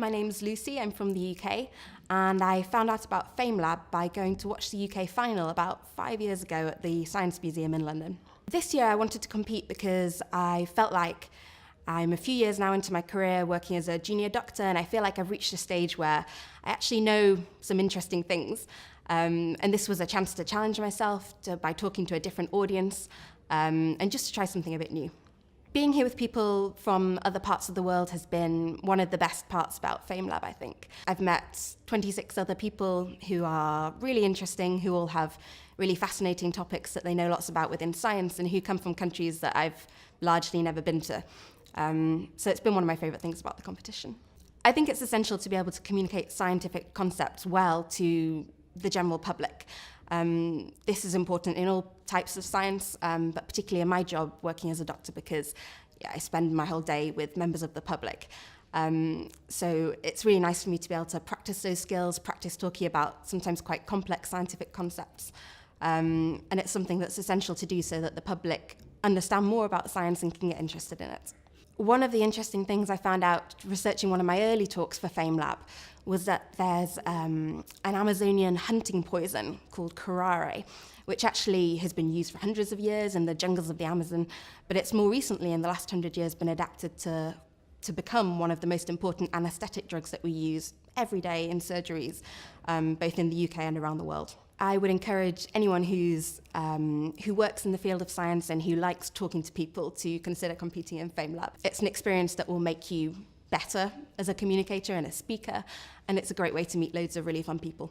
My name's Lucy, I'm from the UK, and I found out about Famelab by going to watch the UK final about 5 years ago at the Science Museum in London. This year I wanted to compete because I felt like I'm a few years now into my career working as a junior doctor, and I feel like I've reached a stage where I actually know some interesting things. And this was a chance to challenge myself by talking to a different audience and just to try something a bit new. Being here with people from other parts of the world has been one of the best parts about Famelab, I think. I've met 26 other people who are really interesting, who all have really fascinating topics that they know lots about within science and who come from countries that I've largely never been to. So it's been one of my favourite things about the competition. I think it's essential to be able to communicate scientific concepts well to the general public. This is important in all types of science, but particularly in my job working as a doctor because I spend my whole day with members of the public. So it's really nice for me to be able to practice those skills, practice talking about sometimes quite complex scientific concepts. And it's something that's essential to do so that the public understand more about science and can get interested in it. One of the interesting things I found out researching one of my early talks for Famelab was that there's an Amazonian hunting poison called curare, which actually has been used for hundreds of years in the jungles of the Amazon, but it's more recently, in the last 100 years, been adapted to become one of the most important anesthetic drugs that we use every day in surgeries, both in the UK and around the world. I would encourage anyone who works in the field of science and who likes talking to people to consider competing in Famelab. It's an experience that will make you better as a communicator and a speaker, and it's a great way to meet loads of really fun people.